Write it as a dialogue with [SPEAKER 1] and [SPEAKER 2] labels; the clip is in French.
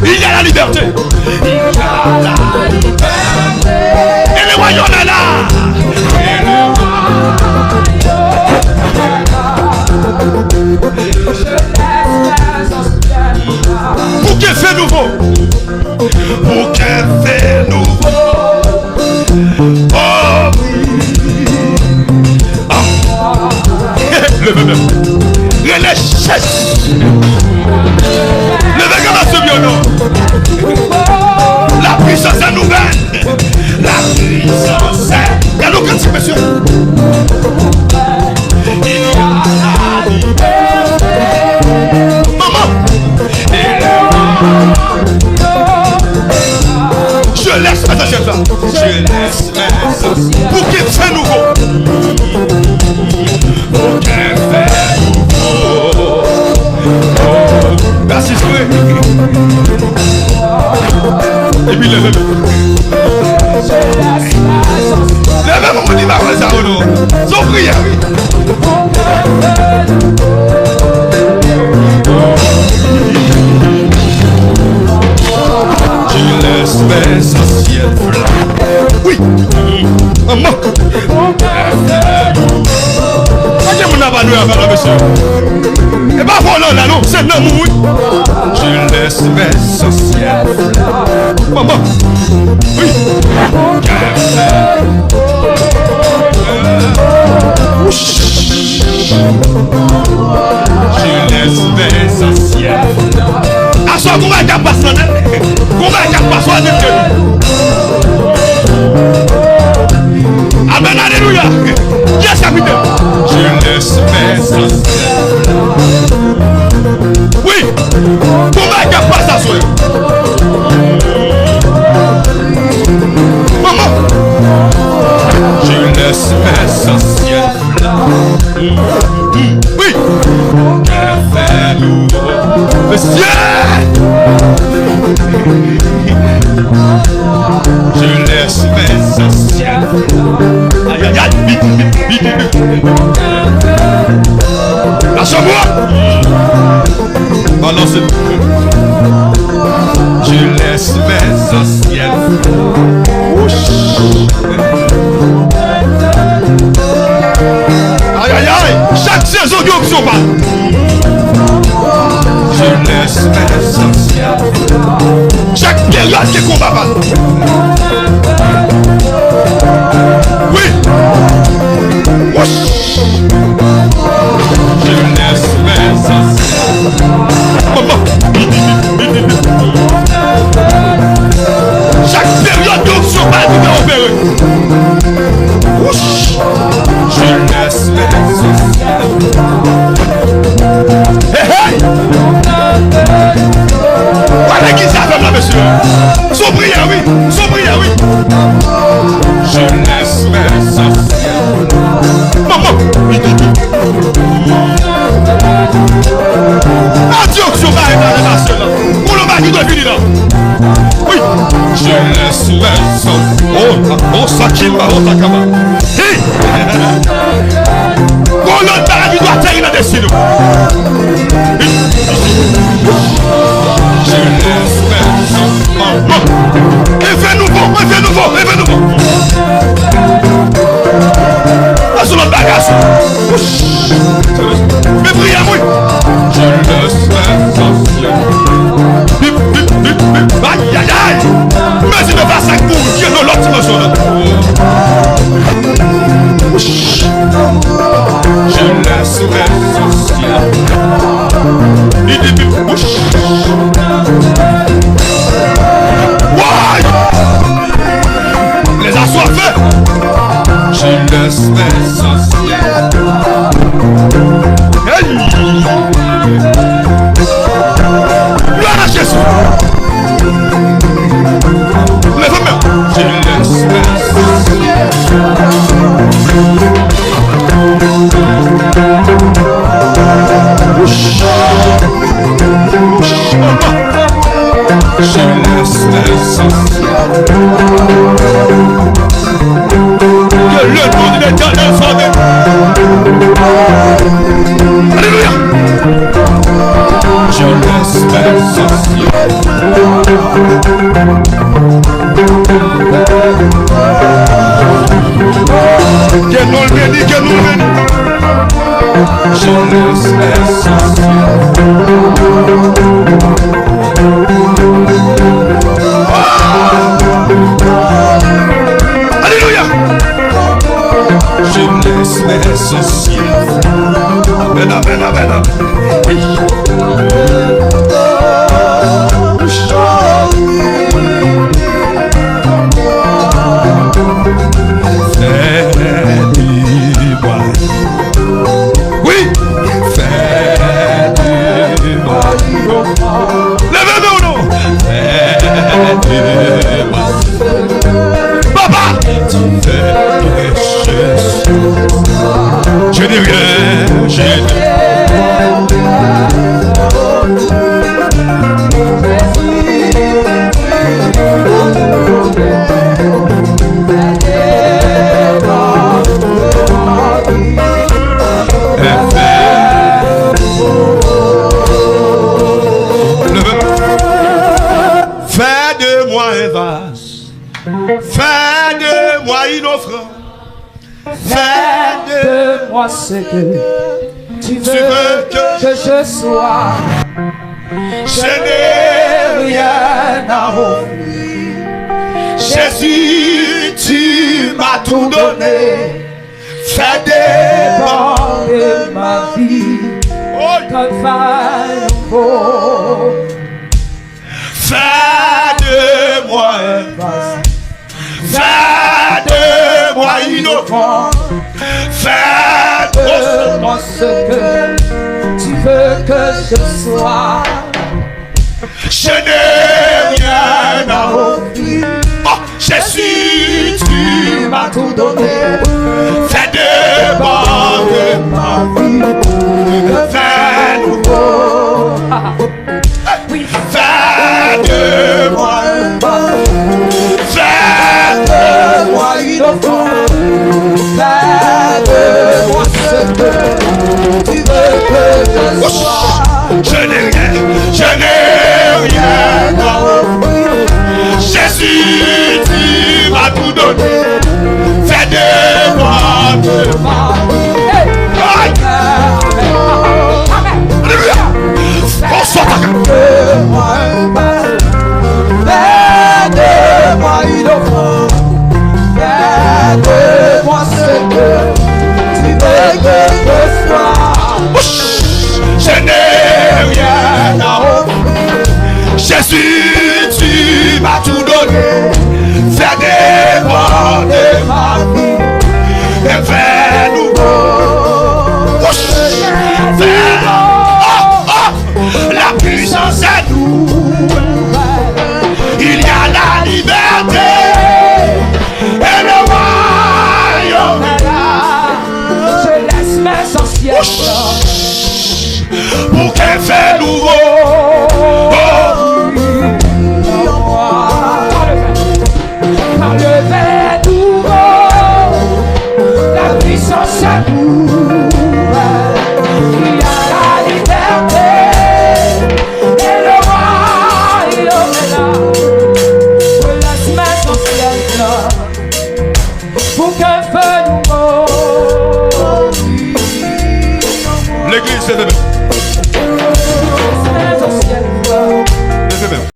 [SPEAKER 1] Il y a la liberté. Il y a la liberté. Et le royaume est là. Et le pour qu'elle fait nouveau. Pour qu'elle fait nouveau. Oh oui. Le chèche. Le vagabond se violon. La puissance est nouvelle. La puissance est. Regardez quand c'est monsieur. Il y a la liberté. Maman. Je laisse mes anciens. Je laisse mes anciens. Pour qu'il fait nouveau. Pour qu'il fait nouveau. Merci, frère. Et puis levez-le. Levez-moi, on dit, ma frère, son prière, oui. Je laisse mes anciennes flammes. Oui. Maman. Et pas voilà là non, c'est non oui. Je laisse mes anciennes flammes. Maman. Oui. Je laisse mes anciennes flammes. À soi qu'on va dire personnel. Qu'on va dire personnel. Amen, alléluia. Yes, capitaine. Je laisse mes anciennes flammes. Oui. Qu'on va dire pas ça, soeur. Maman. Je laisse mes anciennes flammes. Oui. Qu'elle fait nouveau. Monsieur. Je laisse mes anciennes flammes. Aïe aïe aïe. Vite, vite, vite, vite. Lâche-moi. Balancez. Je laisse mes anciennes flammes. Aïe aïe aïe. Chaque saison de option pas. Je laisse mes anciennes flammes. Chaque période qui combat pas. Oui. Wesh. Je laisse mes anciennes flammes. Maman. Chaque période d'option pas de opérer. Wesh. Je laisse mes anciennes flammes. Hey hey. Voilà qui s'appelle là, monsieur. Son prière, oui. Son prière, oui. Je laisse mes anciennes. Maman. Adieu, sur ma révélation là. Pour le mari de venir là. Oui. Je laisse mes anciennes. Oh, ça qui m'a, oh, ça qui m'a. Hey. Pour l'autre paradis doit terminer là-dessus. Je laisse mes enfants. Effet nouveau, effet nouveau, effet nouveau. Là sur notre bagage. Mais priez moi. Je laisse mes anciens. Bip, bip, bip, bip. Aïe, aïe, aïe. Mais il ne va pas pour dire de l'autre dimension. Je laisse mes anciens. Il dit bip, bouche. Les assoiffés. Je laisse mes anciens. Hey. Gloire à Jésus. Lève-moi. Je laisse mes anciens. Je laisse mes anciens. Que le nom de l'Éternel soit béni. Alléluia. Je laisse mes anciens. nous le bénissons, que nous le bénissons.
[SPEAKER 2] Je laisse l'essentiel.
[SPEAKER 1] Alléluia.
[SPEAKER 2] Je laisse l'essentiel.
[SPEAKER 1] Amen, amen, amen, amen. Oui. Oui. Levez-vous ou non? Papa, je dis rien, je dis fais de moi un vase, fais de moi une offrande, fais de
[SPEAKER 2] moi ce que tu veux
[SPEAKER 1] que
[SPEAKER 2] je sois.
[SPEAKER 1] je n'ai rien à offrir. Jésus, tu m'as tout donné. Fais des
[SPEAKER 2] Dans de ma vie, comme nouveau.
[SPEAKER 1] fais de moi un vase, fais de moi une offrande, fais de
[SPEAKER 2] moi ce que tu veux que je sois.
[SPEAKER 1] je n'ai rien à offrir. Oh, Jésus, tu m'as tout donné. Fais de moi ma vie, fais nouveau. Fais de moi un vase, fais de moi une offrande,
[SPEAKER 2] Fais de moi ce que tu veux que je sois.
[SPEAKER 1] je n'ai rien à offrir. Jésus, tu m'as tout donné. Fais de moi
[SPEAKER 2] Ma vie,
[SPEAKER 1] Aïe. Alléluia. Bonsoir ta gueule.
[SPEAKER 2] de moi un vase. Fais de moi une offrande. Fais de moi ce que tu veux que je sois.
[SPEAKER 1] Je n'ai rien à offrir. Jésus, tu m'as tout donné. Fais des moi de ma vie et fais nouveau. La puissance est nous. Il y a la liberté et le royaume est là.
[SPEAKER 2] Je laisse l'essentiel
[SPEAKER 1] Pour qu'elle fait nouveau.
[SPEAKER 2] par le vin nouveau, la puissance est nouvelle. Il y a la liberté et le royaume est là. Je laisse l'essentiel pour qu'un feu nouveau.
[SPEAKER 1] L'église est debout.